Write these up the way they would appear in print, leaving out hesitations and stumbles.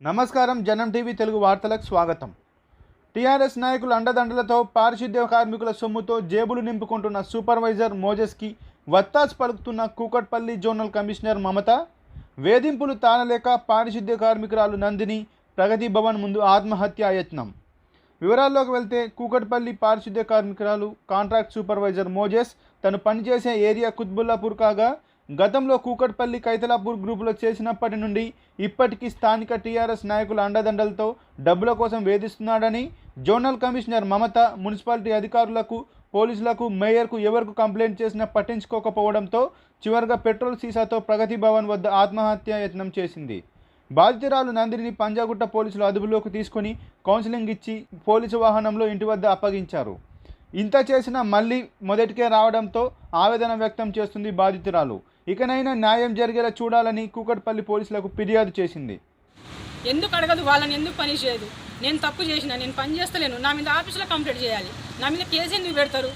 నమస్కారం. జనం టీవీ తెలుగు వార్తలకు స్వాగతం. టీఆర్ఎస్ నాయకుల అండదండలతో పారిశుద్ధ్య కార్మికుల సొమ్ముతో జేబులు నింపుకుంటున్న సూపర్వైజర్ మోజెస్కి వత్తాసు పలుకుతున్న కూకట్పల్లి జోనల్ కమిషనర్ మమత, వేధింపులు తాళలేక పారిశుద్ధ్య కార్మికురాలు నందిని ప్రగతి భవన్ ముందు ఆత్మహత్యా యత్నం. వివరాల్లోకి వెళ్తే కూకట్పల్లి పారిశుద్ధ్య కార్మికురాలు కాంట్రాక్ట్ సూపర్వైజర్ మోజెస్ తను పనిచేసే ఏరియా కుత్బుల్లాపూర్ కాగా గతంలో కూకట్పల్లి కైతలాపూర్ గ్రూపులో చేసినప్పటి నుండి ఇప్పటికీ స్థానిక టీఆర్ఎస్ నాయకుల అండదండలతో డబ్బుల కోసం వేధిస్తున్నాడని జోనల్ కమిషనర్ మమత మున్సిపాలిటీ అధికారులకు, పోలీసులకు, మేయర్కు ఎవరికి కంప్లైంట్ చేసినా పట్టించుకోకపోవడంతో చివరిగా పెట్రోల్ సీసాతో ప్రగతి భవన్ వద్ద ఆత్మహత్యా యత్నం చేసింది. బాధితురాలు నందిని పంజాగుట్ట పోలీసులు అదుపులోకి తీసుకుని కౌన్సిలింగ్ ఇచ్చి పోలీసు వాహనంలో ఇంటి వద్ద అప్పగించారు. ఇంత చేసినా మళ్ళీ మొదటికే రావడంతో ఆవేదన వ్యక్తం చేస్తుంది బాధితురాలు. ఇకనైనా న్యాయం జరిగేలా చూడాలని కూకట్పల్లి పోలీసులకు ఫిర్యాదు చేసింది. ఎందుకు అడగదు, వాళ్ళని ఎందుకు పని చేయదు? నేను తప్పు చేసిన, నేను పని చేస్తలేను, నా మీద ఆఫీసులో కంప్లైంట్ చేయాలి, నా మీద కేసు ఎందుకు పెడతారు?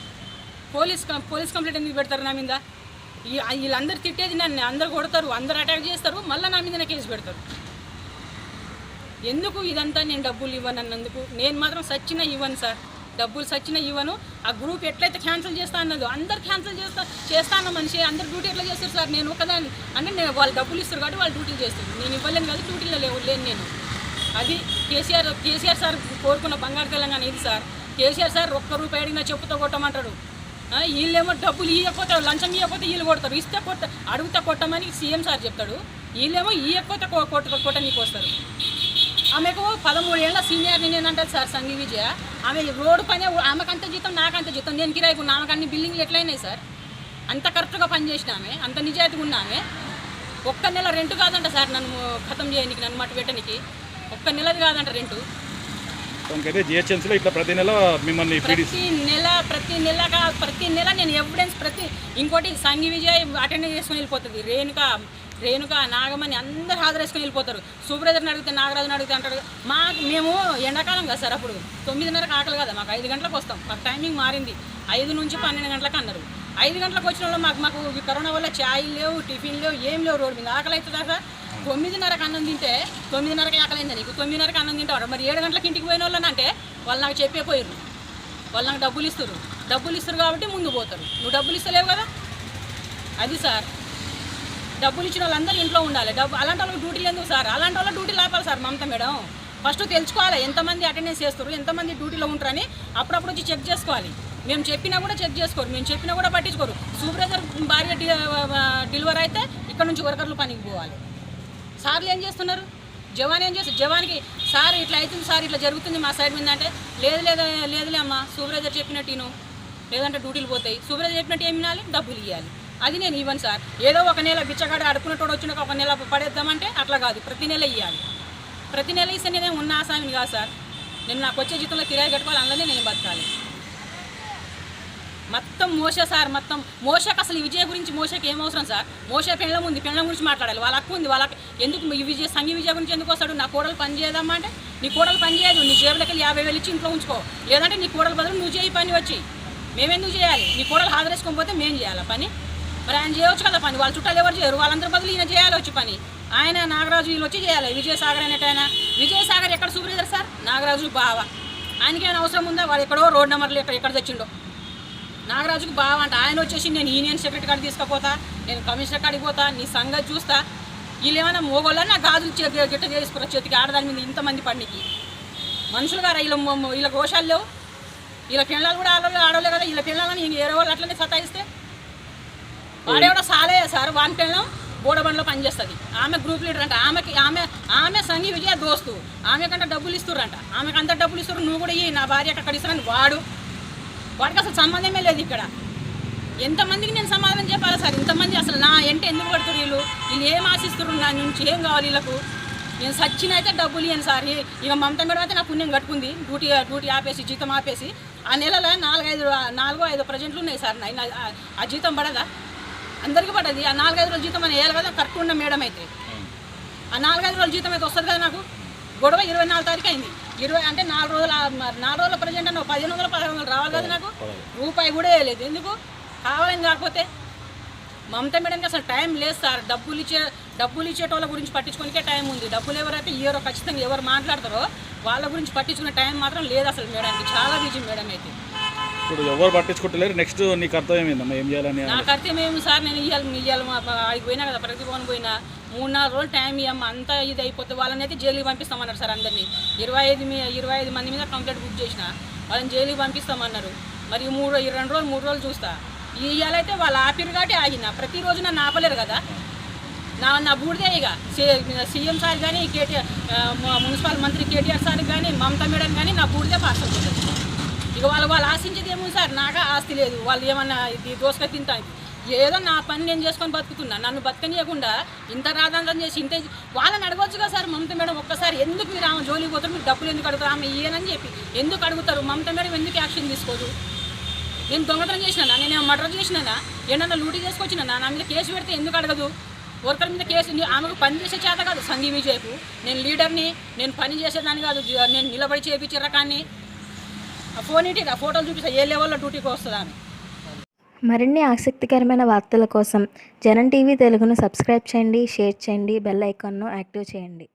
పోలీస్ కంప్లైంట్ ఎందుకు పెడతారు నా మీద? వీళ్ళందరూ తిట్టేది నన్ను, అందరు కొడతారు, అందరు అటాక్ చేస్తారు, మళ్ళీ నా మీద కేసు పెడతారు. ఎందుకు ఇదంతా? నేను డబ్బులు ఇవ్వను అన్నందుకు నేను మాత్రం సచ్చినా ఇవ్వను సార్, డబ్బులు సచ్చినా ఇవ్వను. ఆ గ్రూప్ ఎట్లయితే క్యాన్సిల్ చేస్తా అన్నదో అందరు క్యాన్సిల్ చేస్తా అన్న మనిషి అందరు డ్యూటీ ఎట్లా చేస్తారు సార్? నేను ఒకదాన్ని అంటే నేను వాళ్ళు డబ్బులు ఇస్తారు కాబట్టి వాళ్ళు డ్యూటీలు చేస్తారు, నేను ఇవ్వలేను కాదు, డ్యూటీలో లేను నేను. అది కేసీఆర్ సార్ కోరుకున్న బంగారు తెలంగాణ ఇది సార్. కేసీఆర్ సార్ ఒక్క రూపాయి అడిగినా చెప్పుతో కొట్టమంటాడు. వీళ్ళేమో డబ్బులు ఇవ్వకపోతే, లంచం ఇవ్వకపోతే వీళ్ళు కొడతారు, ఇస్తే అడిగితే కొట్టమని సీఎం సార్ చెప్తాడు. వీళ్ళేమో ఇవ్వకపోతే కొట్టనీకి వస్తారు. ఆమెకు 13 ఏళ్ళ సీనియర్ నేను అంటారు సార్ సంఘీ విజయ. ఆమె రోడ్డు పని, ఆమెకంత జీతం నాకంత జీతం, నేను కిరాయికు ఉన్నా, ఆమెకు అన్ని బిల్డింగ్లు ఎట్లయినాయి సార్? అంత కరెక్ట్గా పనిచేసిన ఆమె, అంత నిజాయితీగా ఉన్న ఆమె. ఒక్క నెల రెంట్ కాదంట సార్ నన్ను ఖతం చేయడానికి, నన్ను మట్టి పెట్టడానికి ఒక్క నెలది కాదంట రెంటు. ప్రతి నెల మిమ్మల్ని ప్రతి నెల నేను ఎవిడెన్స్ ఇంకోటి సంఘీ విజయ్ అటెండ్ చేసుకుని వెళ్ళిపోతుంది. రేణుక నాగమని అందరు హాజరేసుకొని వెళ్ళిపోతారు. సూపర్వైజర్ని అడిగితే, నాగరాజుని అడిగితే అంటాడు. మేము ఎండాకాలం కదా సార్, అప్పుడు 9:30 ఆకలి కదా, మాకు 5 గంటలకు వస్తాం. మాకు టైమింగ్ మారింది, 5 నుంచి 12 గంటలకు అన్నారు. 5 గంటలకు వచ్చిన వాళ్ళు మాకు కరోనా వల్ల ఛాయ్ లేవు, టిఫిన్ లేవు, ఏం లేవు. రోడ్డు మీద ఆకలి అవుతుందా సార్? 9:30కి అన్నం తింటే 9:30కి ఆకలి అయిందా నీకు? 9:30కి అన్నం తింటాడు. మరి 7 గంటలకు ఇంటికి పోయిన వాళ్ళని అంటే వాళ్ళు నాకు చెప్పేపోయారు, వాళ్ళు నాకు డబ్బులు ఇస్తారు కాబట్టి ముందు పోతారు. నువ్వు డబ్బులు ఇస్తలేవు కదా, అది సార్. డబ్బులు ఇచ్చిన వాళ్ళందరూ ఇంట్లో ఉండాలి. అలాంటి వాళ్ళకి డ్యూటీలు ఎందుకు సార్? అలాంటి వాళ్ళ డ్యూటీలు ఆపాలి సార్ మమత మేడం. ఫస్ట్ తెలుసుకోవాలి ఎంతమంది అటెండెన్స్ చేస్తారు, ఎంతమంది డ్యూటీలో ఉంటారని అప్పుడప్పుడు వచ్చి చెక్ చేసుకోవాలి. మేము చెప్పినా కూడా చెక్ చేసుకోరు, మేము చెప్పినా కూడా పట్టించుకోరు. సూపర్వైజర్ భార్య డెలివరీ అయితే ఇక్కడ నుంచి వర్కర్లు పనికి పోవాలి. సార్లు ఏం చేస్తున్నారు? జవాన్ ఏం చేస్తారు? జవాన్కి సార్ ఇట్లా అవుతుంది సార్, ఇట్లా జరుగుతుంది మా సైడ్ మీద అంటే లేదులే అమ్మ, సూపర్వైజర్ చెప్పినట్టు నేను, లేదంటే డ్యూటీలు పోతాయి. సూపర్వైజర్ చెప్పినట్టు ఏం వినాలి? డబ్బులు ఇవ్వాలి. అది నేను ఇవ్వను సార్. ఏదో ఒక నెల బిచ్చగాడ అడుకున్నట్టు వచ్చినాక ఒక నెల పడేద్దామంటే అట్లా కాదు, ప్రతి నెల ఇవ్వాలి. ప్రతి నెల ఇస్తే నేనే ఉన్న ఆసామిని కాదు సార్. నేను నాకు వచ్చే జీతంలో కిరాయి కట్టుకోవాలి, అందులోనే నేను బతకాలి. మొత్తం మోసే సార్, మొత్తం మోసకి అసలు విజయ గురించి మోసకి ఏం అవసరం సార్? మోస పెళ్ళం ఉంది, పెళ్ళం గురించి మాట్లాడాలి. వాళ్ళ హక్కు ఉంది, వాళ్ళకి ఎందుకు సంఘీ విజయ గురించి ఎందుకు వస్తాడు? నా కోడలు పని చేయదమ్మా అంటే నీ కోడలు పని చేయదు, నీ జేబులకి 50,000 ఇచ్చి ఇంట్లో ఉంచుకో, లేదంటే నీ కోడలు బదులు నువ్వు చేయి పని వచ్చి. మేమెందుకు చేయాలి? నీ కోడలు హాజరేసుకోకపోతే మేము చేయాలా పని? మరి ఆయన చేయవచ్చు కదా పని, వాళ్ళ చుట్టాలు ఎవరు చేయరు, వాళ్ళందరి బదులు ఈయన చేయాలి వచ్చి పని. ఆయన నాగరాజు వీళ్ళు వచ్చి చేయాలి. విజయసాగర్ అనేట ఆయన, విజయసాగర్ ఎక్కడ సూపర్వైజర్ సార్? నాగరాజు బావ. ఆయనకి ఏమైనా అవసరం ఉందా? వాడు ఎక్కడో రోడ్ నెంబర్లు ఎక్కడ తెచ్చిండో. నాగరాజుకు బావ అంట. ఆయన వచ్చేసి నేను యూనియన్ సెక్రటరీ కాడికి తీసుకుపోతా, నేను కమిషనర్ కాడికి పోతా, నీ సంగతి చూస్తా. వీళ్ళు ఏమైనా మోగోళ్ళని నా గాజులు గిట్ట చేసుకురా చేతికి, ఆడదాని మీద ఇంతమంది పండికి మనుషులు గారా? వీళ్ళ రోషాలు లేవు, వీళ్ళ పిల్లలు కూడా ఆడలే కదా. వీళ్ళ పిల్లలని వేరే వాళ్ళు అట్లనే సతాయిస్తే వాడేవాడో సాలే సార్. వాని పిల్లం బోడబండ్లో పనిచేస్తుంది, ఆమె గ్రూప్ లీడర్ అంట. ఆమె సంఘీ విజయ దోస్తు, ఆమె కంటే డబ్బులు ఇస్తుర్రంట. ఆమెకు అంత డబ్బులు ఇస్తారు, నువ్వు కూడా నా భార్య అక్కడ ఇస్తారని వాడికి అసలు సంబంధమే లేదు ఇక్కడ. ఎంతమందికి నేను సమాధానం చెప్పాలి సార్? ఇంతమంది అసలు నా ఎంట ఎందుకు పడుతున్నారు? వీళ్ళు ఏం ఆశిస్తున్నారు నా నుంచి? ఏం కావాలి వీళ్ళకు? నేను సచ్చినైతే డబ్బులు ఇవ్వను సార్. ఇక మమత మేడం అయితే నా పుణ్యం కట్టుకుంది, డ్యూటీ ఆపేసి జీతం ఆపేసి. ఆ నెలలో 4-5 ప్రజెంట్లు ఉన్నాయి సార్. ఆ జీతం పడదా? అందరికీ పడది. ఆ 4-5 రోజుల జీతం అని వేయాలి కదా, కరెక్ట్ ఉన్న మేడం అయితే. ఆ 4-5 రోజుల జీతం అయితే వస్తుంది కదా నాకు. గొడవ 24 తారీఖు అయింది. 20 అంటే 4 రోజుల ప్రజెంట్ అన్న 1500-1600 రావాలి కదా నాకు. రూపాయి కూడా వేయలేదు. ఎందుకు? కావాలని కాకపోతే మమతా మేడంకి అసలు టైం లేదు సార్. డబ్బులు ఇచ్చేటోళ్ళ గురించి పట్టించుకోనికే టైం ఉంది. డబ్బులు ఎవరైతే ఇయ్యారో ఖచ్చితంగా ఎవరు మాట్లాడతారో వాళ్ళ గురించి పట్టించుకునే టైం మాత్రం లేదు అసలు మేడంకి. చాలా బిజీ మేడం అయితే. ఇప్పుడు ఎవరు పట్టించుకుంటలేరు. నెక్స్ట్ నీ కర్తవ్యం ఏందమ్మా, ఏం చేయాలని? నా కర్తవ్యం ఏమి సార్, నేను ఇయ్యాలి ఆడికి పోయినా కదా, ప్రగతి భవన్ పోయినా 3-4 రోజులు టైం ఇవ్వమ్మ, అంతా ఇది అయిపోతే వాళ్ళని అయితే జైలుకి పంపిస్తామన్నారు సార్. అందరినీ 25 మంది మీద కంప్లైంట్ బుక్ చేసిన వాళ్ళని జైలుకి పంపిస్తామన్నారు. మరి 3 రోజులు చూస్తా. ఇవాళైతే వాళ్ళు ఆపిరు కాబట్టి ఆగిన. ప్రతిరోజు నన్ను ఆపలేరు కదా. నా బూడిదే ఇక సీఎం సార్ కానీ కేటీఆర్ మున్సిపల్ మంత్రి కేటీఆర్ సార్ కానీ మమతా మేడం కానీ నా బూడిదే పాస్ అవుతుంది. ఇక వాళ్ళు ఆశించేది ఏమో సార్, నాకు ఆస్తి లేదు, వాళ్ళు ఏమన్నా ఇది దోసుకొని తింటా, ఏదో నా పని నేను చేసుకొని బతుకుతున్నా. నన్ను బతకనియకుండా ఇంత రాదంతం చేసి ఇంత వాళ్ళని అడగొచ్చుగా సార్. మమతా మేడం ఒక్కసారి ఎందుకు మీరు ఆమె జోలికి పోతారు, మీరు డబ్బులు ఎందుకు అడుగుతారు, ఆమె ఇయ్యనని చెప్పి ఎందుకు అడుగుతారు? మమతా మేడం ఎందుకు యాక్షన్ తీసుకోదు? నేను దొంగతనం చేసినా, నేను మర్డర్ చేసినా, ఏమన్నా లూటీ చేసుకొచ్చినా, నా మీద కేసు పెడితే ఎందుకు అడగదు? వర్కర్ మీద కేసు, ఆమెకు పని చేసే చేత కాదు సంఘీ విజయకు. నేను లీడర్ని, నేను పని చేసేదాన్ని కాదు, నేను నిలబడి చేయించే రకాన్ని. ఫోన్ ఇంటి ఫోటోలు చూపిస్తా ఏ లెవెల్లో డ్యూటీకి వస్తుందా అని. మరిన్ని ఆసక్తికరమైన వార్తల కోసం జనం టీవీ తెలుగును సబ్స్క్రైబ్ చేయండి, షేర్ చేయండి, బెల్ ఐకాన్ను యాక్టివ్ చేయండి.